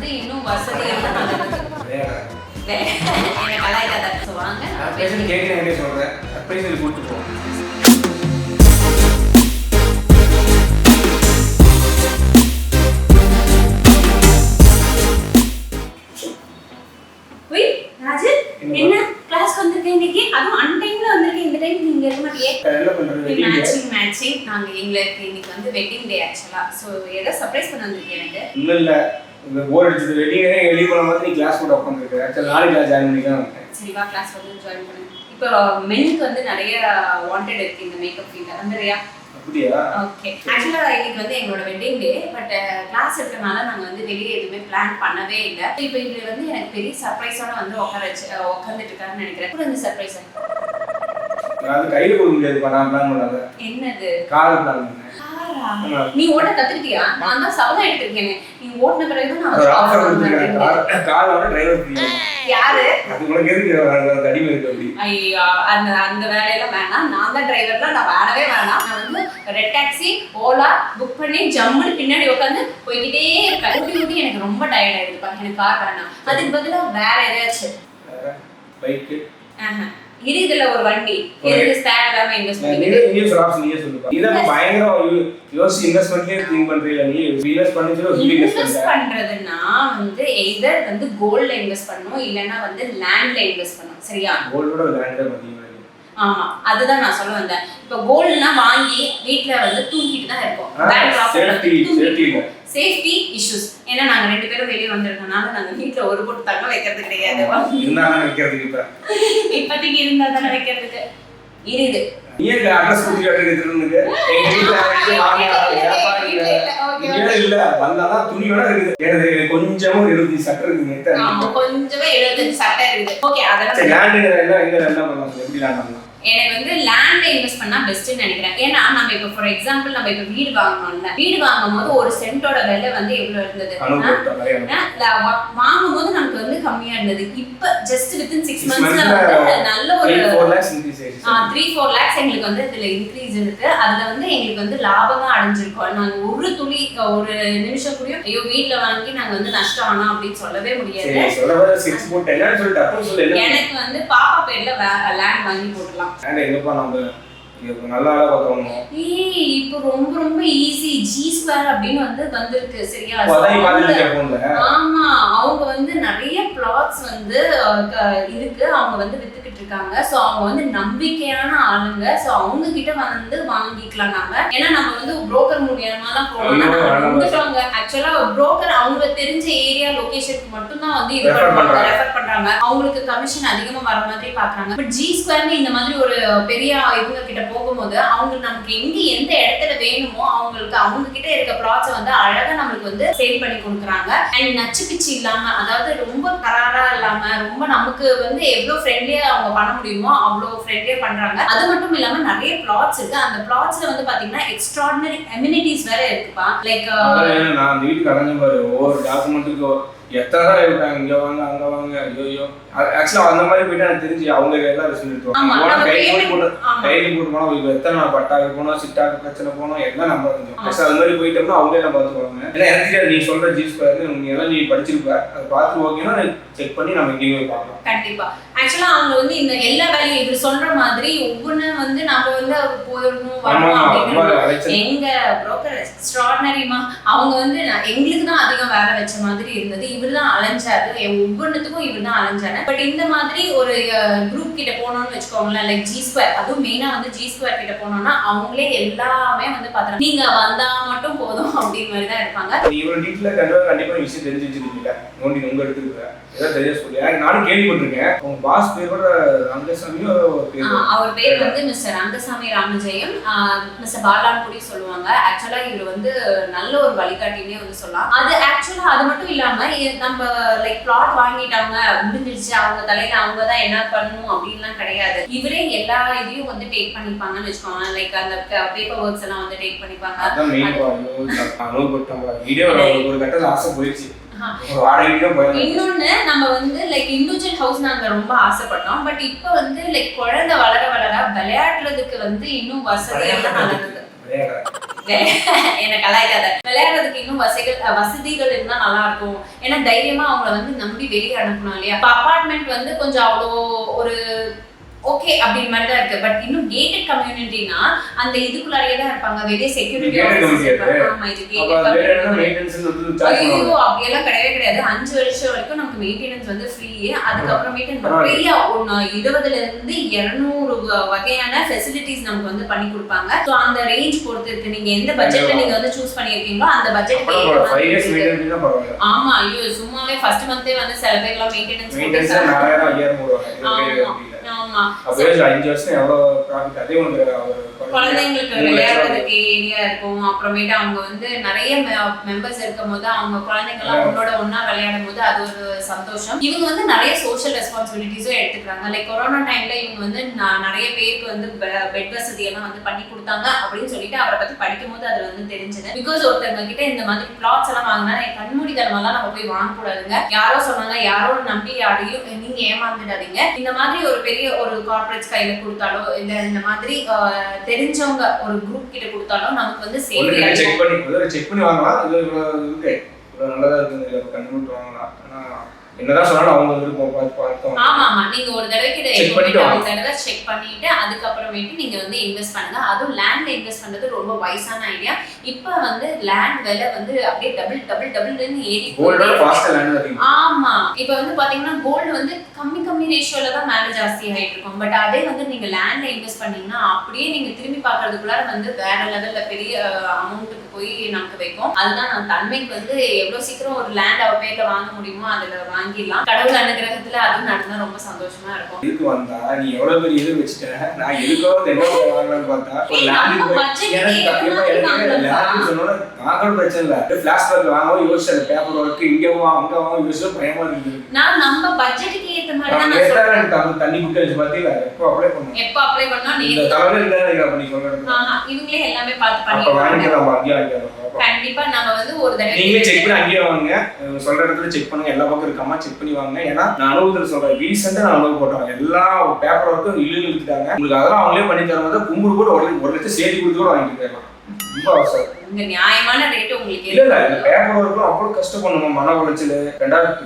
வந்து இன்னும் வசதி எல்லாம் நல்லது. எனக்கு அழகாத சொல்லுவாங்க. கேட்குறேன் சொல்கிறேன். சர்ப்ரைஸ் கூப்பிட்டு போவோம். என்ன கிளாஸ் வந்திருக்கேன் இன்னைக்கு? அதுவும் அன்டைம்ல வந்திருக்கேன். இந்த டைம் நீங்க இருக்க மாட்டீங்க. என்ன பண்றது? மேட்சிங் நாங்க எங்களுக்கு இன்னைக்கு வந்து வெட்டிங் டே ஆக்சுவலா. சோ ஏதோ சர்ப்ரைஸ் பண்ண வந்திருக்கேன் எனக்கு. இல்ல இந்த போர் அடிச்சது வெட்டிங் வெளிய போற மாதிரி நீ கிளாஸ் கூட உட்கார்ந்திருக்க. ஆக்சுவலா நாளைக்கு கிளாஸ் ஜாயின் பண்ணிக்கலாம். சரி வா கிளாஸ் வந்து ஜாயின் பண்ணு. இப்போ மென்க்கு வந்து நிறைய வாண்டட் இருக்கு இந்த மேக்கப் ஃபீல்ட்ல. வந்துறியா? அப்படியா? ஓகே. ஆக்சுவலா இன்னைக்கு வந்து எங்களோட வெட்டிங் டே. பட் கிளாஸ் இருக்கறனால நாங்க வந்து வெளிய எதுவுமே பிளான் பண்ணவே இல்ல. இப்போ இது வந்து எனக்கு பெரிய சர்ப்ரைஸோட வந்து உட்கார்ந்துட்டு இருக்காருன்னு நினைக்கிறேன். கூட இந்த சர்ப்ரைஸ் அது கையில கொடுக்க முடியாது. நான் பிளான் பண்ணாத. என்னது? கார் பிளான் பண்ணேன். காரா? நீ ஓட்ட கத்துக்கிட்டியா? நான் தான் சபதம் எடுத்துர்க்கேன். நீ ஓட்ன பிறகு தான் நான் ஆஃபர் கொடுத்துட்டேன். காரோட டிரைவர் ஃப்ரீ. யாரு? அது உங்களுக்கு எதுக்கு அடிமை இருக்கு அப்படி? ஐயா அந்த வேலையெல்லாம் வேணாம். நான் தான் டிரைவர்லாம் நான் வாடவே வேணாம். நான் வந்து ரெட் டாக்ஸி ஓலா புக் பண்ணி ஜம்முன்னு பின்னாடி உட்காந்து போய்கிட்டே இருப்பேன். ஊட்டி எனக்கு ரொம்ப டயர்ட் ஆயிடுப்பா. எனக்கு கார் வேணாம். அதுக்கு பதிலா வேற ஏதாச்சும் பைக் இதுல ஒரு வண்டி எதுக்கு ஸ்டாண்ட் இல்லாம இன்வெஸ்ட் பண்ணி நீ சொல்றாப்ஸ் நீயே சொல்லுப்பா. இத பயங்கர யோசி இன்வெஸ்ட்மென்ட்லயே திங்க் பண்றீங்க. நீ இன்வெஸ்ட் பண்ணிச்சோ இன்வெஸ்ட் பண்றதுன்னா வந்து எய்தர் வந்து கோல்ட்ல இன்வெஸ்ட் பண்ணனும் இல்லனா வந்து லேண்ட்ல இன்வெஸ்ட் பண்ணனும். சரியா? கோல்டோட லேண்ட்ல மதியம். ஆமா அதுதான் நான் சொல்ல வந்தேன். இப்போ கோல்ட்னா வாங்கி வீட்ல வந்து தூக்கிட்டு தான் இருக்கோம். Bank safety issues. ஏன்னா நாங்க ரெண்டு பேரும் வெளியே வந்திருக்கனால நாங்க வீட்ல ஒரு போட்டு தங்க வைக்கிறது கிடையாது. இருந்தாங்க வைக்கிறதுக்கு இப்போதைக்கு இருந்தா தானே வைக்கிறதுக்கு இருக்குது. நீங்க அட்ரஸ் கொடுத்து கேட்டிருக்கீங்க. எங்க வீட்ல இல்ல வந்தாதான் துணியோட இருக்குது. எனக்கு கொஞ்சமா 75 சட்டை இருக்குது. ஆமா கொஞ்சமா 75 சட்டை இருக்குது. ஓகே அதெல்லாம் லேண்ட் எங்க என்ன பண்ணலாம்? எப்படி லேண்ட் பண்ணலாம்? எனக்கு வந்து லேண்ட்ல இன்வெஸ்ட் பண்ணா பெஸ்ட்னு நினைக்கிறேன். ஏன்னா நம்ம இப்போ ஃபார் எக்ஸாம்பிள் நம்ம இப்போ வீடு வாங்கணும்ல. வீடு வாங்கும்போது ஒரு சென்ட்டோட விலை வந்து எவ்வளவு இருந்தது? வாங்கும்போது நமக்கு வந்து கம்மியா இருந்தது. இப்போ ஜஸ்ட் வித்தின் 6 மந்த்ஸ்ல வந்து நல்ல ஒரு 4 lakhs இன்க்ரீஸ் ஆயிடுச்சு. 3-4 lakhs எங்களுக்கு வந்து இதுல இன்க்ரீஸ் இருக்கு. அதுல வந்து எங்களுக்கு வந்து லாபமா அடைஞ்சிருக்கோம். நாங்க ஒரு துளி ஒரு நிமிஷம் கூட ஐயோ வீட்ல வாங்கி நாங்க வந்து நஷ்டம் ஆனோம் அப்படின்னு சொல்லவே முடியாது. எனக்கு வந்து பாப்பா பேர்ல லேண்ட் வாங்கி போடலாம். எங்கப்பா நம்ம நல்லா பார்த்தோம். இப்போ ரொம்ப ரொம்ப ஈஸி ஜி ஸ்கொயர் அப்படின்னு வந்து வந்திருக்கு. சரியா? ஆமா அவங்க வந்து நிறைய பிளாட்ஸ் வந்து இருக்கு. அவங்க வந்து வித்துக்கிட்டு இருக்காங்க. சோ அவங்க வந்து நம்பிக்கையான ஆளுங்க. சோ அவங்க கிட்ட வந்து வாங்கிக்கலாம் நாம. ஏன்னா நம்ம வந்து புரோக்கர் மூலியமா தான் போனோம். ஆக்சுவலா புரோக்கர் அவங்க தெரிஞ்ச ஏரியா லொகேஷனுக்கு மட்டும் தான் வந்து இது ரெஃபர் பண்றாங்க. அவங்களுக்கு கமிஷன் அதிகமா வர மாதிரி பாக்குறாங்க. பட் ஜி ஸ்கொயர்னு இந்த மாதிரி ஒரு பெரிய இவங்க கிட்ட போகும்போது அவங்க நமக்கு எங்க எந்த இடத்துல வேணுமோ அவங்களுக்கு அவங்க கிட்ட இருக்க ப்ராடக்ட்ஸ் வந்து அழகா நமக்கு வந்து சேல் பண்ணி கொடுக்குறாங்க. அண்ட் நச்சு பிச்சு இல்லாம அதாவது ரொம்ப கராரா இல்லாம ரொம்ப நமக்கு வந்து எவ்வளவு ஃப்ரெண்ட்லியா அவங்க பண்ண முடியுமோ அவ்வளவு ஃப்ரெண்ட்லியா பண்றாங்க. அது மட்டும் இல்லாம நிறைய ப்ளாட்ஸ் இருக்கு. அந்த ப்ளாட்ஸ்ல வந்து பாத்தீங்கன்னா எக்ஸ்ட்ராடினரி அம்யூனிட்டிஸ் வேற இருக்குப்பா. லைக் நான் வீட்டுக்கு அடைஞ்ச பாரு ஒவ்வொரு டாக்குமெண்ட்டுக்கு எத்தனை இருக்காங்க. இங்க வாங்க அங்க வாங்க. ஐயோ ஆக்சுவலா அந்த மாதிரி போயிட்டு எனக்கு தெரிஞ்சு அவங்க எல்லாம் ரெஸ்ட் எடுத்துவாங்க. கையில் போட்டு போனோம் எத்தனை பட்டாக்கு போனோம் சிட்டாக்கு பிரச்சனை போனோம் எல்லாம் நம்ம அது மாதிரி போயிட்டோம்னா அவங்களே நம்ம பார்த்துக்குவாங்க. ஏன்னா எனக்கு நீ சொல்ற ஜீஸ் நீ எல்லாம் நீ படிச்சிருப்ப அதை பார்த்து ஓகேன்னா செக் பண்ணி நம்ம எங்கேயுமே பார்க்கலாம். கண்டிப்பா ஆக்சுவலா அவங்க வந்து இந்த எல்லா வேலையும் இவர் சொல்ற மாதிரி ஒவ்வொன்றும் வந்து நம்ம வந்து போயிடணும் வரணும் அப்படின்னு எங்க புரோக்கர் எக்ஸ்ட்ராடினரிமா அவங்க வந்து எங்களுக்கு தான் அதிகம் வேலை வச்ச மாதிரி இருந்தது. இவர் தான் அலைஞ்சாரு. ஒவ்வொன்றுத்துக்கும் இவர் தான் அலைஞ்சாரு. பட் இந்த மாதிரி ஒரு குரூப் கிட்ட போனோம்னு வச்சுக்கோங்களேன் லைக் ஜி ஸ்கொயர் அதுவும் மெயினா வந்து ஜி ஸ்கொயர் கிட்ட போனோம்னா அவங்களே எல்லாமே வந்து பாத்துறாங்க. நீங்க வந்தா மட்டும் போதும் அப்படின்னு மாதிரி தான் இருப்பாங்க. இவ்வளவு டீட்டெயிலா கண்டிப்பா விஷயம் தெரிஞ்சு வச்சிருக்கீங்க. நோண்டி உங்க எடுத்துக்கிற ஏதாவது தெரிய சொல்லி நானும் கேள்விப்பட்டிருக்கேன். உங்க பாஸ் பேரோட ரங்கசாமியோ அவர் பேர் வந்து மிஸ்டர் ரங்கசாமி ராமஜெயம். மிஸ்டர் பாலான்னு கூட சொல்லுவாங்க. ஆக்சுவலா இவர் வந்து நல்ல ஒரு வழிகாட்டினே வந்து சொல்லலாம். அது ஆக்சுவலா அது மட்டும் இல்லாம நம்ம லைக் பிளாட் வாங்கிட்டாங்க முடிஞ்சிருச்சு அவங்க தலையில அவங்க தான் என்ன பண்ணணும் அப்படின்லாம் கிடையாது. இவரே எல்லா இதையும் வந்து டேக் பண்ணிப்பாங்கன்னு வச்சுக்கோங்க. லைக் அந்த பேப்பர் ஒர்க்ஸ் எல்லாம் வந்து டேக் பண்ணிப்பாங்க. இன்னொன்னு நம்ம வந்து லைக் இண்டிவிஜுவல் ஹவுஸ் நாங்க ரொம்ப ஆசைப்பட்டோம். பட் இப்ப வந்து லைக் குழந்தை வளர வளர விளையாடுறதுக்கு வந்து இன்னும் வசதி எல்லாம் நல்லது. என்ன கலாய்க்காத. விளையாடுறதுக்கு இன்னும் வசதிகள் இருந்தா நல்லா இருக்கும். ஏன்னா தைரியமா அவங்கள வந்து நம்பி வெளியே அனுப்பணும் இல்லையா. அபார்ட்மெண்ட் வந்து கொஞ்சம் அவ்வளோ ஒரு ஓகே அப்படின்ற மாதிரி தான் இருக்கு. பட் இன்னும் கேட்டட் கம்யூனிட்டினா அந்த இதுக்குள்ளாரியே தான் இருப்பாங்க. வெளியே செக்யூரிட்டி ஆஃபீஸர்ஸ் இருப்பாங்க. ஆமா, இது கேட்டட் கம்யூனிட்டி. ஐயோ அப்படியெல்லாம் கிடையவே கிடையாது. 5 வருஷம் வரைக்கும் நமக்கு மெயின்டெனன்ஸ் வந்து ஃப்ரீ. அதுக்கப்புறமேட்டு நிறைய 20ல இருந்து 200 வகையான ஃபெசிலிட்டிஸ் நமக்கு வந்து பண்ணி கொடுப்பாங்க. ஸோ அந்த ரேஞ்ச் பொறுத்து இருக்கு. நீங்க எந்த பட்ஜெட்ல நீங்க வந்து சூஸ் பண்ணியிருக்கீங்களோ அந்த பட்ஜெட். ஆமா, ஐயோ சும்மாவே ஃபர்ஸ்ட் மந்தே வந்து சில பேர்லாம் மெயின்டெனன்ஸ் ஆமா. அப்படியே 5 வருஷம் எவ்வளவு ப்ராஃபிட். அதே வந்து குழந்தைங்களுக்கு விளையாடுறதுக்கு ஏரியா இருக்கும். அப்புறமேட்டு அவங்க வந்து நிறைய மெம்பர்ஸ் இருக்கும் போது அவங்க குழந்தைங்க எல்லாம் ஒன்னா விளையாடும் போது அது ஒரு சந்தோஷம். இவங்க வந்து நிறைய சோஷியல் ரெஸ்பான்சிபிலிட்டிஸும் எடுத்துக்கிறாங்க. லைக் கொரோனா டைம்ல இவங்க வந்து நிறைய பேருக்கு வந்து பெட் வசதி எல்லாம் வந்து பண்ணி கொடுத்தாங்க அப்படின்னு சொல்லிட்டு அவரை பத்தி படிக்கும் போது அது வந்து தெரிஞ்சது. பிகாஸ் ஒருத்தவங்க கிட்ட இந்த மாதிரி பிளாட்ஸ் எல்லாம் வாங்கினா கண்மூடித்தனமெல்லாம் நம்ம போய் வாங்கக்கூடாதுங்க. யாரோ சொன்னாங்க, யாரோ நம்பி யாரையும் நீங்க ஏமாந்துடாதீங்க. இந்த மாதிரி ஒரு பெரிய ஒரு கார்பரேட்ஸ் கையில கொடுத்தாலோ இல்ல இந்த மாதிரி தெரிஞ்சவங்க ஒரு குரூப் கிட்ட கொடுத்தாலும் நமக்கு வந்து சேஃப்டியா செக் பண்ணி வாங்கலாம். இது இருக்கு, நல்லதா இருக்கு, கண்டுபிடிச்சு வாங்கலாம். ஆனா என்னதான் சொன்னாலும் அவங்க விருப்பம் பார்த்தோம். ஆமா ஆமா, நீங்க ஒரு தடவைக்கு செக் பண்ணிட்டு அதுக்கப்புறமேட்டு நீங்க வந்து இன்வெஸ்ட் பண்ணுங்க. அதுவும் லேண்ட்ல இன்வெஸ்ட் பண்றது ரொம்ப வைஸான ஐடியா. இப்ப வந்து லேண்ட் விலை வந்து அப்படியே டபுள்னு ஏறி ஆமா. இப்ப வந்து பாத்தீங்கன்னா கோல்டு வந்து கம்மி ரேஷியோல தான் மேல ஜாஸ்தி ஆயிட்டு இருக்கும். பட் அதே வந்து நீங்க லேண்ட்ல இன்வெஸ்ட் பண்ணீங்கன்னா அப்படியே நீங்க திரும்பி பாக்குறதுக்குள்ளார வந்து வேற லெவல்ல பெரிய அமௌண்ட்டுக்கு போய் நமக்கு வைக்கும். அதுதான் நான் தன்மைக்கு வந்து எவ்வளவு சீக்கிரம் ஒரு லேண்ட் அவ பேர்ல வாங்க முடியுமோ அதுல வாங்கிடலாம். கடவுள் அனுகிரகத்துல அதுவும் நடந்தா ரொம்ப சந்தோஷமா இருக்கும். இதுக்கு வந்தா நீ எவ்வளவு பெரிய இது வச்சுட்ட, நான் எதுக்கோ என்ன வாங்கலாம்னு பார்த்தா ஒரு லேண்ட் சொன்னோட வாங்கணும் பிரச்சனை இல்ல. பிளாஸ்பேக் வாங்க யோசிச்சு அந்த பேப்பர் ஒர்க் இங்க அங்க வாங்க யோசிச்சு பயமா இருக்குது. நான் நம்ம பட்ஜெட்டுக்கு ஏத்த மாதிரி தான் தண்ணி புக் வச்சு பாத்தீங்களா எப்போ அப்ளை பண்ணா நீ இந்த தரவே இல்ல பண்ணி சொல்றேன். இவங்களே எல்லாமே பார்த்து பண்ணிடுவாங்க. கண்டிப்பா நம்ம வந்து ஒரு தடவை நீங்களே செக் பண்ணி அங்கேயே வாங்க. சொல்ற இடத்துல செக் பண்ணுங்க, எல்லா பக்கம் இருக்காமா செக் பண்ணி வாங்க. ஏன்னா நான் அனுபவத்தில் சொல்றேன், ரீசெண்டா நான் அனுபவம் போட்டேன். எல்லா பேப்பர் ஒர்க்கும் இழுத்துட்டாங்க. உங்களுக்கு அதெல்லாம் அவங்களே பண்ணி தர மாதிரி கும்புறு கூட 1 லட்சம் சேர்த்து கொடுத்து கூட வாங்கிட்டு போயிடலாம். ரொம்ப அவசரம். இந்த நியாயமான ரேட் உங்களுக்கு இல்ல இந்த பேப்பர் ஒர்க்கும் அவ்வளவு கஷ்டப்படணும். மன உளைச்சல்,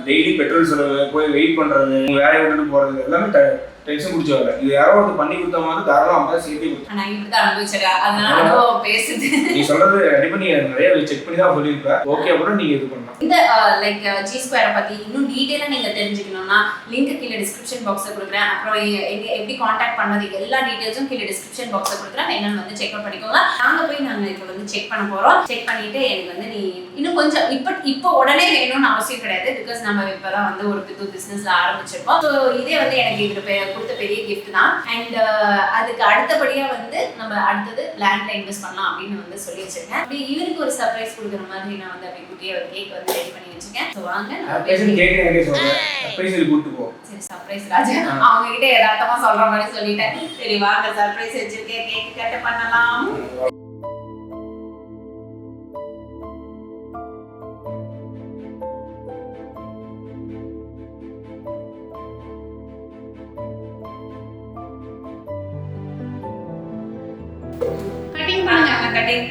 டெய்லி பெட்ரோல் செலவு, போய் வெயிட் பண்றது, வேலையை விட்டுட்டு போறது எல்லாமே டென்ஷன் முடிச்சு வரல. இது யாரோ ஒருத்தர் பண்ணி கொடுத்த மாதிரி தாராளம் அவங்க சேர்த்து கொடுத்து நான் இப்படி தான் அனுபவிச்சேன். அதனால அனுபவம் பேசுது. நீ சொல்றது கண்டிப்பா நீ நிறைய செக் பண்ணி தான் சொல்லியிருப்ப. ஓகே, அப்புறம் நீங்க இது பண்ணலாம். இந்த லைக் ஜி ஸ்கொயரை பத்தி இன்னும் டீடைலா நீங்க தெரிஞ்சுக்கணும்னா லிங்க் கீழே டிஸ்கிரிப்ஷன் பாக்ஸ்ல கொடுக்குறேன். அப்புறம் எப்படி காண்டாக்ட் பண்ணது எல்லா டீடைல்ஸும் கீழே டிஸ்கிரிப்ஷன் பாக்ஸ்ல கொடுக்குறேன். என்னன்னு வந்து செக் அவுட் பண்ணிக்கோங்க. நாங்க இப்போ வந்து செக் பண்ண போறோம். செக் பண்ணிட்டு எனக்கு வந்து நீ இன்னும் கொஞ்சம் இப்போ உடனே வேணும்னு அவசியம் கிடையாது. பிகாஸ் நம்ம இப்பதான் வந்து ஒரு புது பிசினஸ் ஆரம்பிச்சிருக்கோம். ஸோ இதே வந்து எனக்கு இது கொடுத்த பெரிய கிஃப்ட் தான். அண்ட் அதுக்கு அடுத்தபடியா வந்து நம்ம அடுத்தது லேண்ட்ல இன்வெஸ்ட் பண்ணலாம் அப்படின்னு வந்து சொல்லி வச்சிருக்கேன். அப்படி இவருக்கு ஒரு சர்ப்ரைஸ் கொடுக்குற மாதிரி நான் வந்து அப்படி குட்டியா ஒரு கேக் வந்து ரெடி பண்ணி வச்சிருக்கேன். ஸோ வாங்க சரி சர்ப்ரைஸ் ராஜா அவங்க கிட்ட யதார்த்தமா சொல்ற மாதிரி சொல்லிட்டேன். சரி வாங்க சர்ப்ரைஸ் வச்சிருக்கேன், கேக் கட் பண்ணலாம். கட்டிங் பண்ணுங்க. Cutting.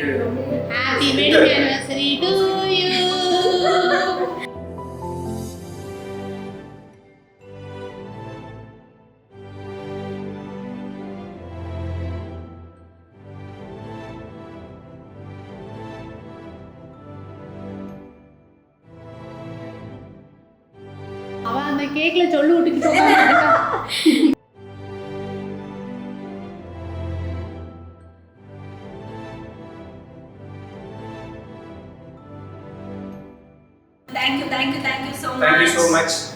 Happy wedding anniversary to you. அவ அந்த கேக்ல சொல்லு விட்டுக்கிட்டு Thank you so much. Thank you so much.